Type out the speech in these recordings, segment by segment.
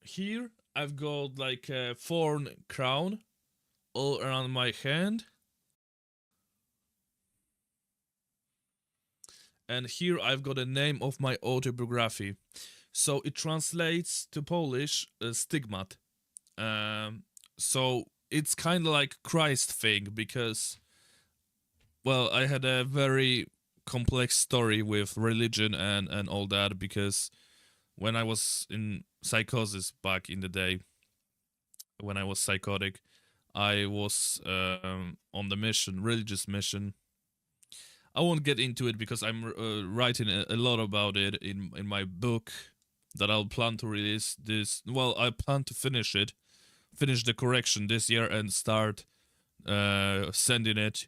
Here I've got like a thorn crown all around my hand. And here I've got a name of my autobiography. So it translates to Polish stigmat. So it's kind of like Christ thing because, well, I had a very complex story with religion and all that because when I was in psychosis back in the day, when I was psychotic, I was on the mission, religious mission. I won't get into it because I'm writing a lot about it in my book that I'll plan to release this. Well, I plan to finish the correction this year and start sending it,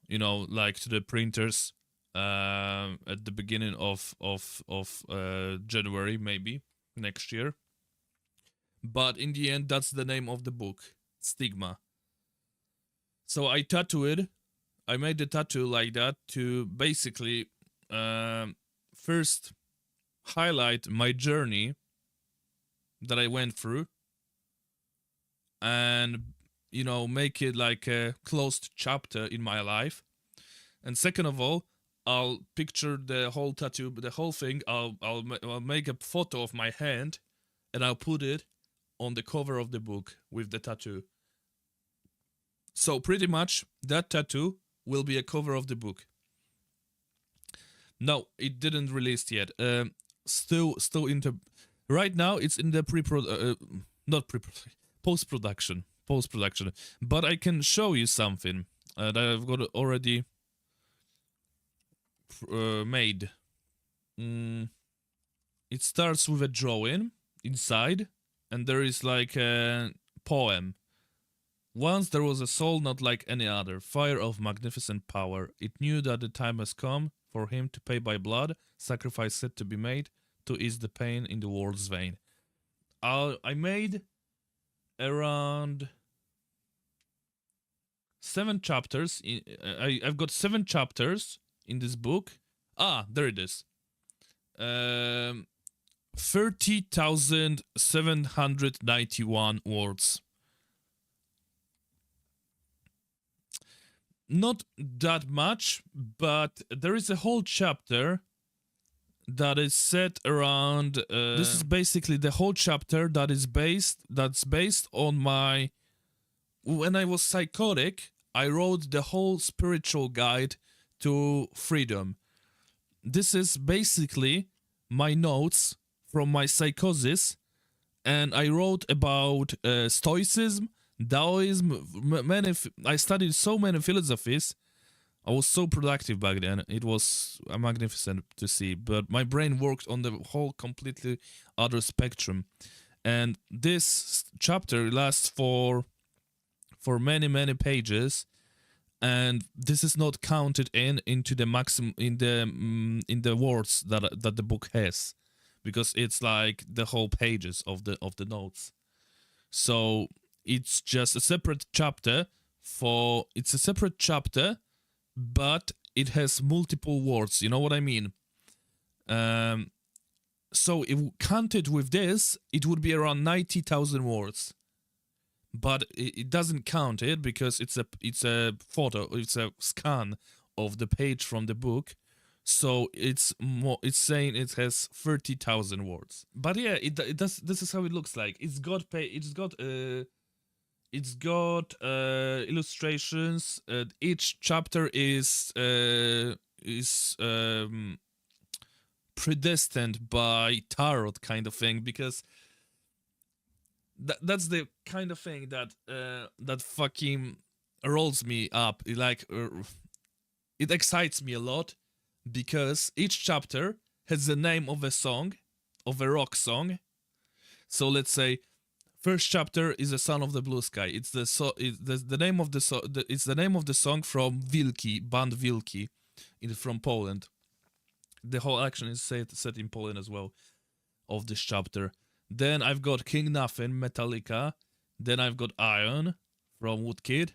like to the printers at the beginning of January, maybe next year. But in the end, that's the name of the book, Stigma. So I tattooed. I made the tattoo like that to basically first highlight my journey that I went through and make it like a closed chapter in my life. And second of all, I'll picture the whole tattoo, the whole thing. I'll make a photo of my hand and I'll put it on the cover of the book with the tattoo. So pretty much that tattoo will be a cover of the book. No, it didn't release yet. Still into. Right now, it's in the not pre post production, But I can show you something that I've got already made. It starts with a drawing inside, and there is like a poem. Once there was a soul not like any other, fire of magnificent power. It knew that the time has come for him to pay by blood, sacrifice set to be made, to ease the pain in the world's vein. I made around 7 chapters. I've got 7 chapters in this book. There it is. 30,791 words. Not that much, but there is a whole chapter that is set around. This is basically the whole chapter that's based on my. When I was psychotic, I wrote the whole spiritual guide to freedom. This is basically my notes from my psychosis, and I wrote about Stoicism, Taoism. I studied so many philosophies. I was so productive back then. It was magnificent to see. But my brain worked on the whole completely other spectrum. And this chapter lasts for many pages. And this is not counted into the maximum in the words that the book has, because it's like the whole pages of the notes. So it's just a separate chapter but it has multiple words. You know what I mean? So if counted with this, it would be around 90,000 words. But it doesn't count it because it's a photo, it's a scan of the page from the book. So it's saying it has 30,000 words. But yeah, it does. This is how it looks like. It's got illustrations. Each chapter is predestined by tarot kind of thing, because that's the kind of thing that fucking rolls me up. It excites me a lot, because each chapter has the name of a song, of a rock song. So let's say first chapter is "The Son of the Blue Sky." It's the name of the it's the name of the song from Wilki, band Wilki, from Poland. The whole action is set in Poland as well, of this chapter. Then I've got King Nothing, Metallica. Then I've got Iron from Woodkid.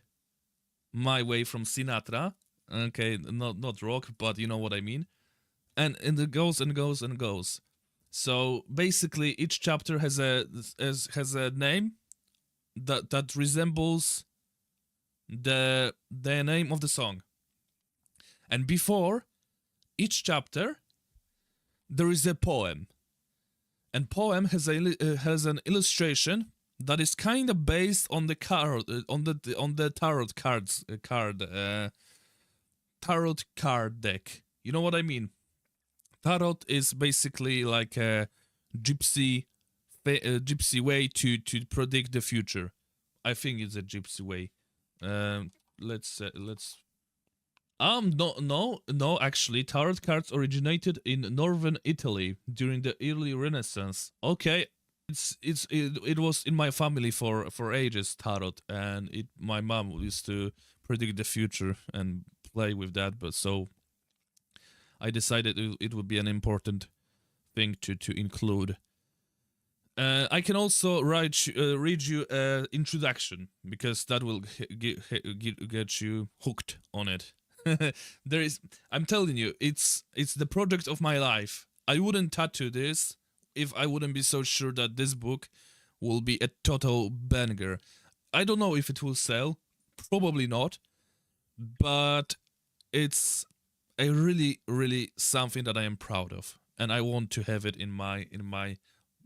My Way from Sinatra. Okay, not rock, but you know what I mean. And it goes and goes and goes. So basically, each chapter has a name that resembles the name of the song. And before each chapter, there is a poem. And poem has has an illustration that is kind of based on the tarot card deck. You know what I mean? Tarot is basically like a gypsy way to predict the future. I think it's a gypsy way. Let's no. Actually, tarot cards originated in northern Italy during the early Renaissance. Okay, it was in my family for ages, tarot, and my mom used to predict the future and play with that. But so I decided it would be an important thing to include. I can also read you an introduction because that will get you hooked on it. I'm telling you, it's the project of my life. I wouldn't tattoo this if I wouldn't be so sure that this book will be a total banger. I don't know if it will sell, probably not, but it's a really something that I am proud of, and I want to have it in my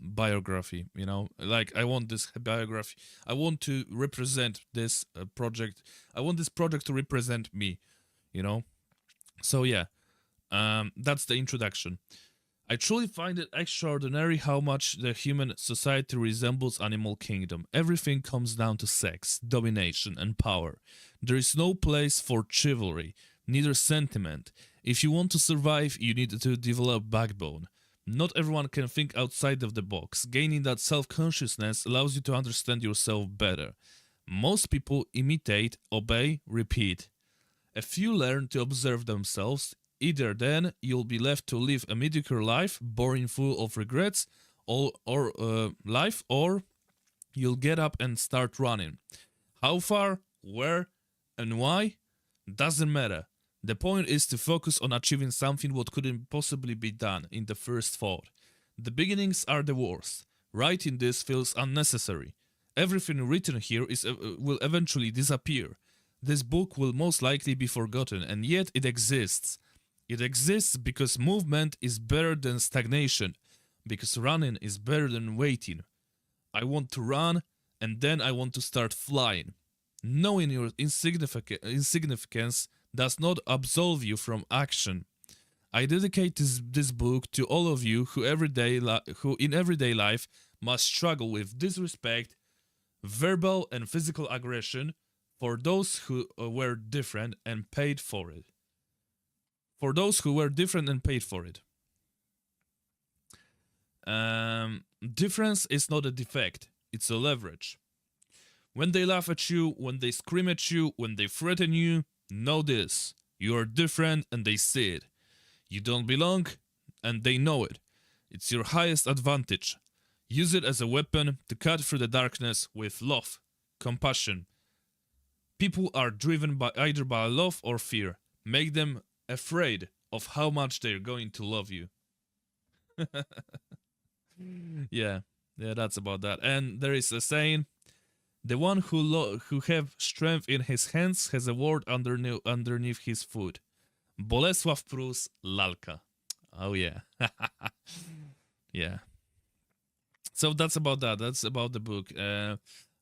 biography. You know, like I want this biography. I want to represent this project. I want this project to represent me. You know, so yeah, that's the introduction. I truly find it extraordinary how much the human society resembles animal kingdom. Everything comes down to sex, domination, and power. There is no place for chivalry, neither sentiment. If you want to survive, you need to develop backbone. Not everyone can think outside of the box. Gaining that self-consciousness allows you to understand yourself better. Most people imitate, obey, repeat. A few learn to observe themselves. Either then you'll be left to live a mediocre life, boring, full of regrets, or you'll get up and start running. How far, where, and why doesn't matter. The point is to focus on achieving something what couldn't possibly be done in the first thought. The beginnings are the worst. Writing this feels unnecessary. Everything written here will eventually disappear. This book will most likely be forgotten, and yet it exists. It exists because movement is better than stagnation, because running is better than waiting. I want to run, and then I want to start flying. Knowing your insignificance does not absolve you from action. I dedicate this book to all of you who in everyday life must struggle with disrespect, verbal and physical aggression, for those who were different and paid for it. For those who were different and paid for it. Difference is not a defect, it's a leverage. When they laugh at you, when they scream at you, when they threaten you, know this: you are different and they see it. You don't belong and they know it. It's your highest advantage. Use it as a weapon to cut through the darkness with love, compassion. People are driven by either by love or fear. Make them afraid of how much they're going to love you. yeah, that's about that. And there is a saying: the one who have strength in his hands has a word underneath his foot. Bolesław Prus, lalka. Oh yeah. yeah. So that's about that. That's about the book.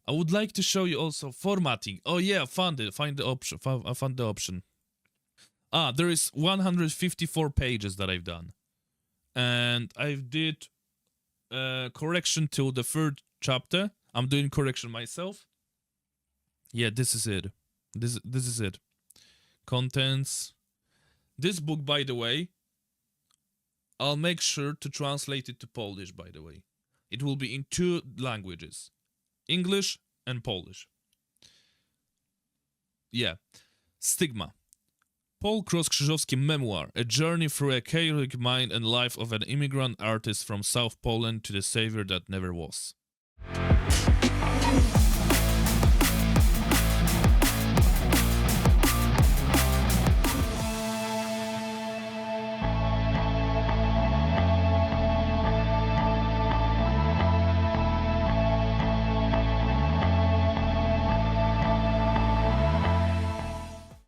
I would like to show you also formatting. Oh yeah, I found it. Find the option. I found the option. There is 154 pages that I've done, and I did correction till the third chapter. I'm doing correction myself. Yeah, this is it. This is it. Contents. This book, by the way, I'll make sure to translate it to Polish, by the way. It will be in 2 languages. English and Polish. Yeah. Stigma. Paul Cross-Krzyżowski memoir, a journey through a chaotic mind and life of an immigrant artist from South Poland to the savior that never was.